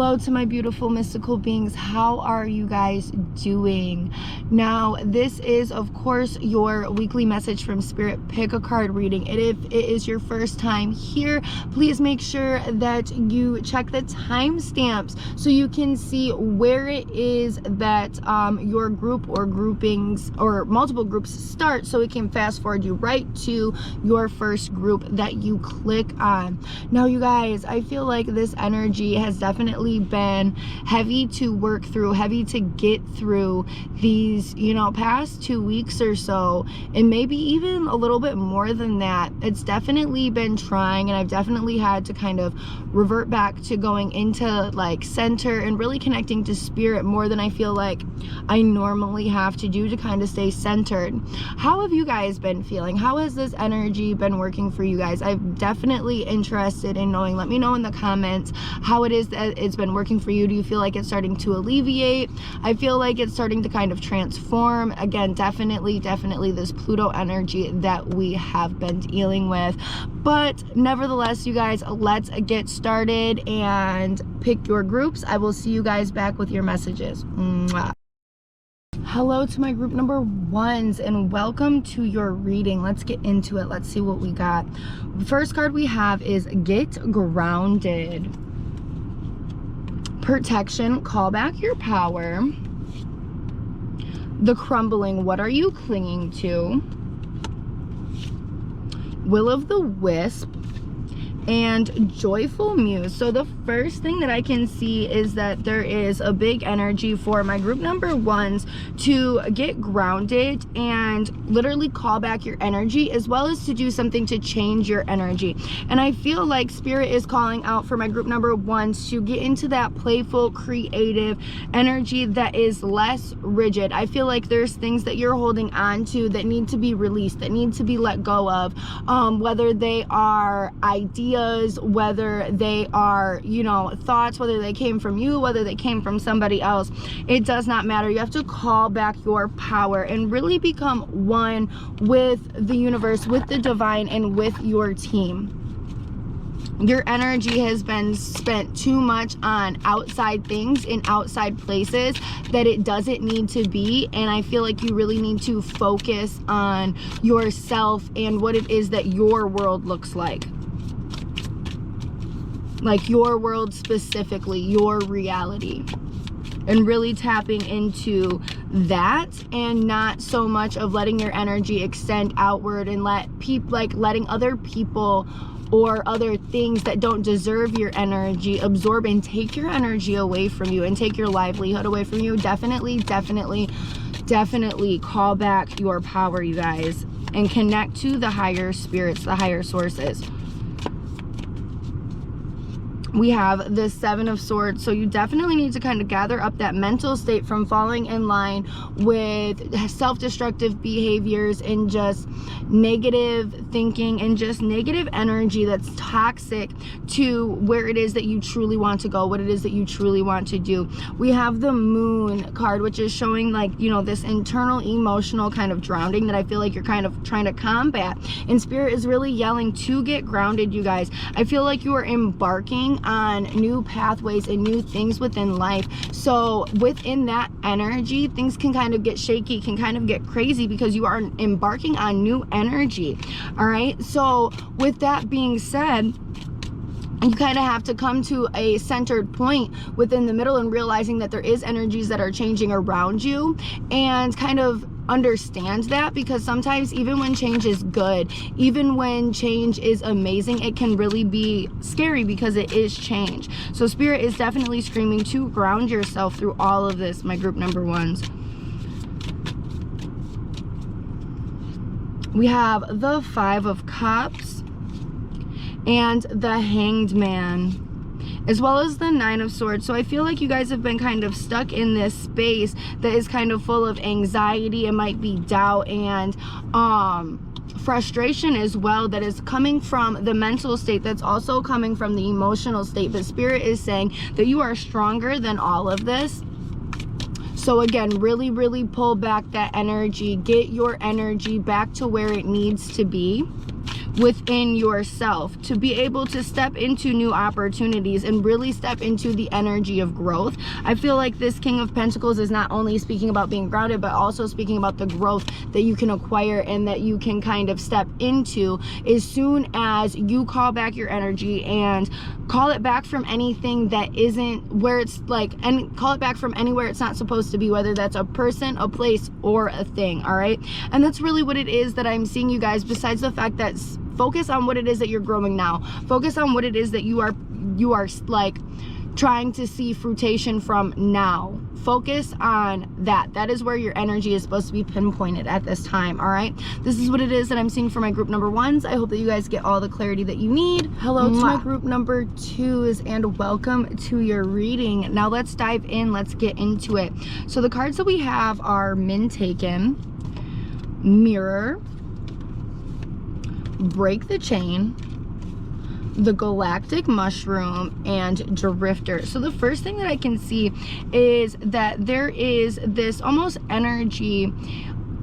Hello to my beautiful mystical beings. How are you guys doing? Now, this is, of course, your weekly message from Spirit. Pick a card reading. If it is your first time here, please make sure that you check the timestamps so you can see where it is that your group or groupings or multiple groups start, so it can fast forward you right to your first group that you click on. Now, you guys, I feel like this energy has definitely been heavy to work through, heavy to get through these, past 2 weeks or so, and maybe even a little bit more than that. It's definitely been trying, and I've definitely had to kind of revert back to going into like center and really connecting to spirit more than I feel like I normally have to do to kind of stay centered. How have you guys been feeling? How has this energy been working for you guys? I'm definitely interested in knowing. Let me know in the comments how it is that it's been working for you. Do you feel like it's starting to alleviate? I feel like it's starting to kind of transform. Again, definitely this Pluto energy that we have been dealing with. But nevertheless, you guys, let's get started and pick your groups. I will see you guys back with your messages. Mwah. Hello to my group number ones, and welcome to your reading. Let's get into it. Let's see what we got. The first card we have is Get Grounded. Protection, call back your power. The Crumbling, what are you clinging to? Will of the Wisp, and Joyful Muse. So the first thing that I can see is that there is a big energy for my group number ones to get grounded and literally call back your energy, as well as to do something to change your energy. And I feel like spirit is calling out for my group number ones to get into that playful, creative energy that is less rigid. I feel like there's things that you're holding on to that need to be released, that need to be let go of, whether they are ideas, whether they are, thoughts, whether they came from you, whether they came from somebody else. It does not matter. You have to call back your power and really become one with the universe, with the divine, and with your team. Your energy has been spent too much on outside things in outside places that it doesn't need to be, and I feel like you really need to focus on yourself and what it is that your world looks like your world specifically, your reality, and really tapping into that, and not so much of letting your energy extend outward and letting other people or other things that don't deserve your energy absorb and take your energy away from you and take your livelihood away from you. Definitely call back your power, you guys, and connect to the higher spirits, the higher sources. We have the Seven of Swords, so you definitely need to kind of gather up that mental state from falling in line with self-destructive behaviors and just negative thinking and just negative energy that's toxic to where it is that you truly want to go, what it is that you truly want to do. We have the Moon card, which is showing this internal emotional kind of drowning that I feel like you're kind of trying to combat, and spirit is really yelling to get grounded, you guys. I feel like you are embarking on new pathways and new things within life. So within that energy, things can kind of get shaky, can kind of get crazy, because you are embarking on new energy. All right, so with that being said, you kind of have to come to a centered point within the middle and realizing that there is energies that are changing around you, and kind of understand that, because sometimes even when change is good, even when change is amazing, it can really be scary because it is change. So spirit is definitely screaming to ground yourself through all of this, my group number ones. We have the Five of Cups and the Hanged Man, as well as the Nine of Swords. So I feel like you guys have been kind of stuck in this space that is kind of full of anxiety. It might be doubt and frustration as well, that is coming from the mental state, that's also coming from the emotional state. But spirit is saying that you are stronger than all of this. So again, really pull back that energy, get your energy back to where it needs to be. within yourself, to be able to step into new opportunities and really step into the energy of growth. I feel like this King of Pentacles is not only speaking about being grounded, but also speaking about the growth that you can acquire and that you can kind of step into as soon as you call back your energy and call it back from anything that isn't where it's like, and call it back from anywhere it's not supposed to be, whether that's a person, a place, or a thing. All right, and that's really what it is that I'm seeing, you guys. Besides the fact that focus on what it is that you're growing now, focus on what it is that you are like trying to see fruition from now. Focus on that. That is where your energy is supposed to be pinpointed at this time. All right, this is what it is that I'm seeing for my group number ones. I hope that you guys get all the clarity that you need. Hello to my group number twos, and welcome to your reading. Now let's dive in, let's get into it. So the cards that we have are Men Taken, Mirror, Break the Chain, the Galactic Mushroom, and Drifter. So the first thing that I can see is that there is this almost energy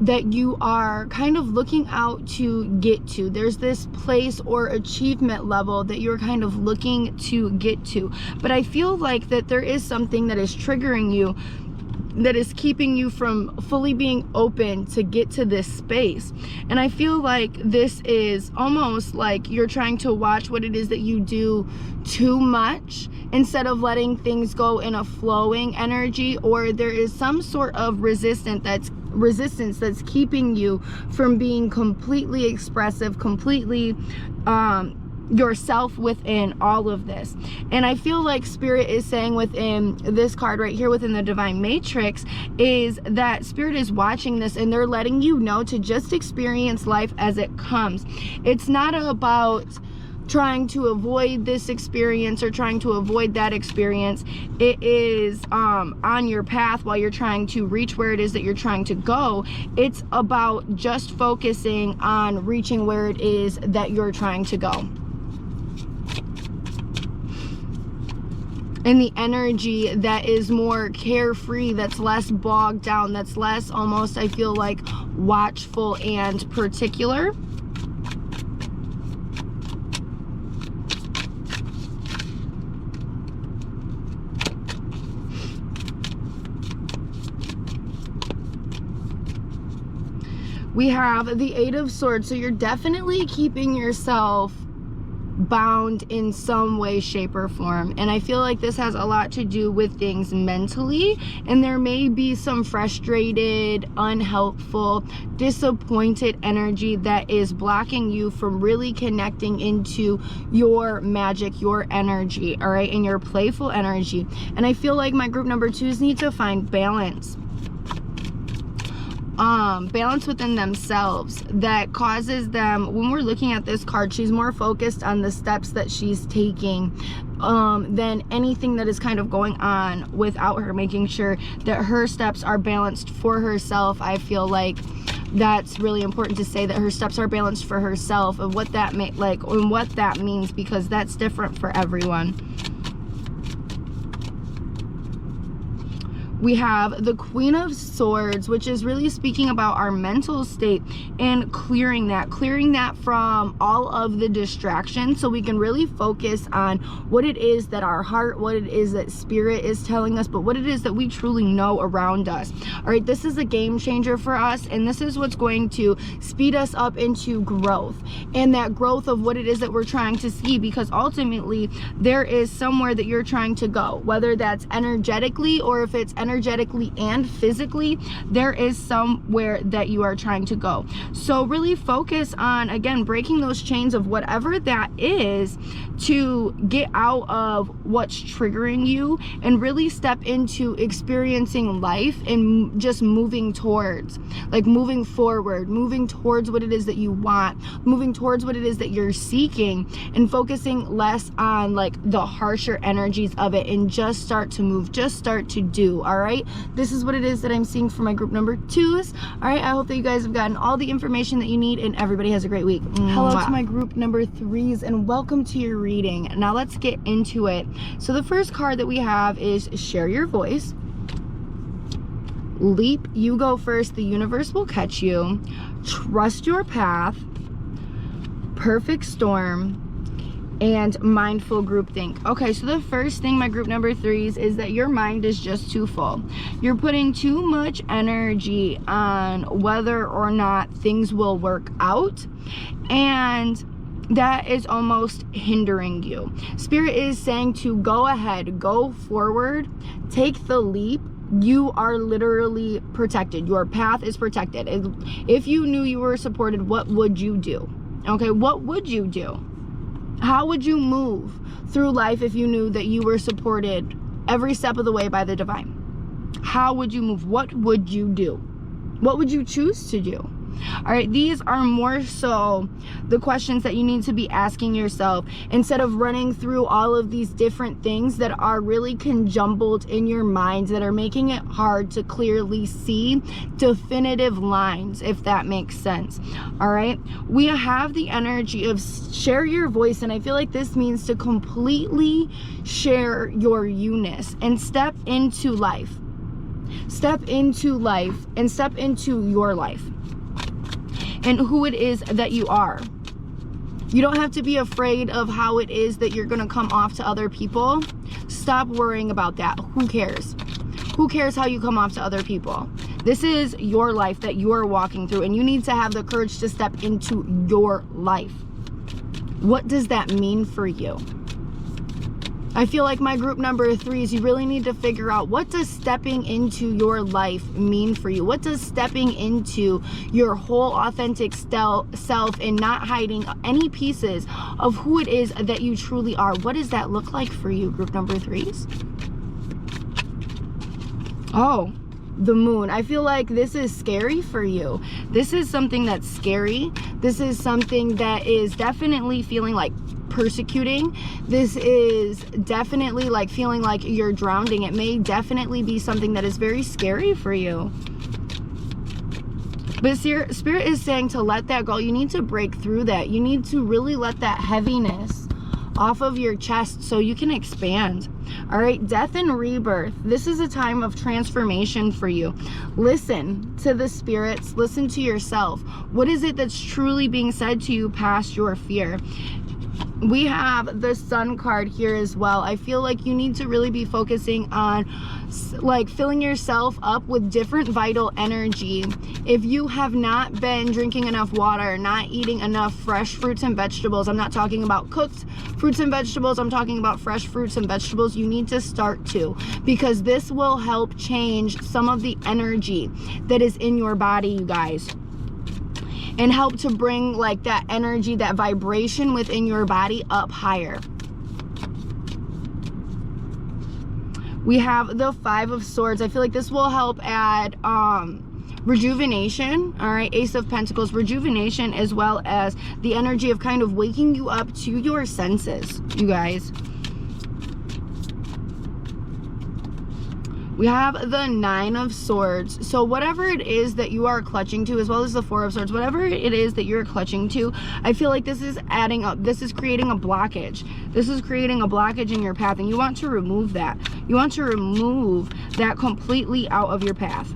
that you are kind of looking out to get to. There's this place or achievement level that you're kind of looking to get to. But I feel like that there is something that is triggering you, that is keeping you from fully being open to get to this space. And I feel like this is almost like you're trying to watch what it is that you do too much instead of letting things go in a flowing energy, or there is some sort of resistance that's keeping you from being completely expressive, completely yourself within all of this. And I feel like Spirit is saying within this card right here, within the Divine Matrix, is that Spirit is watching this and they're letting you know to just experience life as it comes. It's not about trying to avoid this experience or trying to avoid that experience. It is on your path while you're trying to reach where it is that you're trying to go. It's about just focusing on reaching where it is that you're trying to go. And the energy that is more carefree, that's less bogged down, that's less almost, I feel like, watchful and particular. We have the Eight of Swords, so you're definitely keeping yourself bound in some way, shape, or form. And I feel like this has a lot to do with things mentally, and there may be some frustrated, unhelpful, disappointed energy that is blocking you from really connecting into your magic, your energy, all right, and your playful energy. And I feel like my group number twos need to find balance. Balance within themselves that causes them, when we're looking at this card, she's more focused on the steps that she's taking than anything that is kind of going on without her, making sure that her steps are balanced for herself. I feel like that's really important to say, that her steps are balanced for herself, and what that and what that means, because that's different for everyone. We have the Queen of Swords, which is really speaking about our mental state and clearing that from all of the distractions, so we can really focus on what it is that our heart, what it is that Spirit is telling us, but what it is that we truly know around us. All right, this is a game changer for us, and this is what's going to speed us up into growth, and that growth of what it is that we're trying to see, because ultimately there is somewhere that you're trying to go, whether that's energetically or if it's energetically and physically, there is somewhere that you are trying to go. So really focus on, again, breaking those chains of whatever that is, to get out of what's triggering you and really step into experiencing life and just moving towards, like moving forward, moving towards what it is that you want, moving towards what it is that you're seeking, and focusing less on like the harsher energies of it, and just start to move, just start to do. All right, this is what it is that I'm seeing for my group number twos. All right, I hope that you guys have gotten all the information that you need, and everybody has a great week. Hello to my group number threes, and welcome to your reading. Now let's get into it. So the first card that we have is Share Your Voice, Leap, You Go First, the universe will catch you, Trust Your Path, perfect storm, and mindful groupthink. Okay, so the first thing, my group number 3s, is that your mind is just too full. You're putting too much energy on whether or not things will work out, and that is almost hindering you. Spirit is saying to go ahead, go forward, take the leap. You are literally protected. Your path is protected. If you knew you were supported, what would you do? Okay, what would you do? How would you move through life if you knew that you were supported every step of the way by the divine? How would you move? What would you do? What would you choose to do? All right, these are more so the questions that you need to be asking yourself, instead of running through all of these different things that are really conjumbled in your mind, that are making it hard to clearly see definitive lines, if that makes sense. All right, we have the energy of share your voice, and I feel like this means to completely share your you-ness and step into life. Step into life and step into your life and who it is that you are. You don't have to be afraid of how it is that you're gonna come off to other people. Stop worrying about that. Who cares? Who cares how you come off to other people? This is your life that you are walking through, and you need to have the courage to step into your life. What does that mean for you? I feel like my group number 3s, you really need to figure out, what does stepping into your life mean for you? What does stepping into your whole authentic self and not hiding any pieces of who it is that you truly are? What does that look like for you, group number 3s? Oh, the moon. I feel like this is scary for you. This is something that's scary. This is something that is definitely feeling like persecuting. This is definitely like feeling like you're drowning. It may definitely be something that is very scary for you. But Spirit is saying to let that go. You need to break through that. You need to really let that heaviness off of your chest so you can expand. All right, death and rebirth. This is a time of transformation for you. Listen to the spirits. Listen to yourself. What is it that's truly being said to you past your fear? We have the Sun card here as well. I feel like you need to really be focusing on like filling yourself up with different vital energy. If you have not been drinking enough water, not eating enough fresh fruits and vegetables, I'm not talking about cooked fruits and vegetables, I'm talking about fresh fruits and vegetables, you need to start to, because this will help change some of the energy that is in your body, you guys, and help to bring like that energy, that vibration within your body up higher. We have the 5 of Swords. I feel like this will help add rejuvenation. All right, Ace of Pentacles, rejuvenation, as well as the energy of kind of waking you up to your senses, you guys. We have the 9 of Swords. So whatever it is that you are clutching to, as well as the 4 of Swords, whatever it is that you're clutching to, I feel like this is adding up. This is creating a blockage. This is creating a blockage in your path, and you want to remove that. You want to remove that completely out of your path.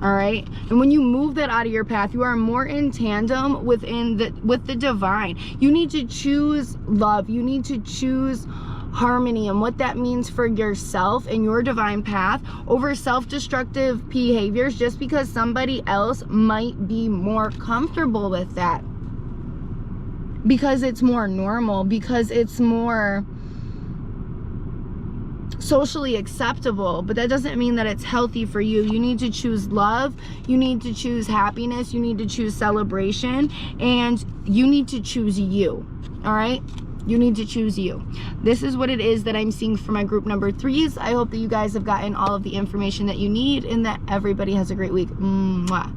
All right, and when you move that out of your path, you are more in tandem with the divine. You need to choose love. You need to choose harmony and what that means for yourself and your divine path over self-destructive behaviors, just because somebody else might be more comfortable with that, because it's more normal, because it's more socially acceptable. But that doesn't mean that it's healthy for you. You need to choose love, you need to choose happiness, you need to choose celebration, and you need to choose you. All right, you need to choose you. This is what it is that I'm seeing for my group number 3s. I hope that you guys have gotten all of the information that you need, and that everybody has a great week. Mwah.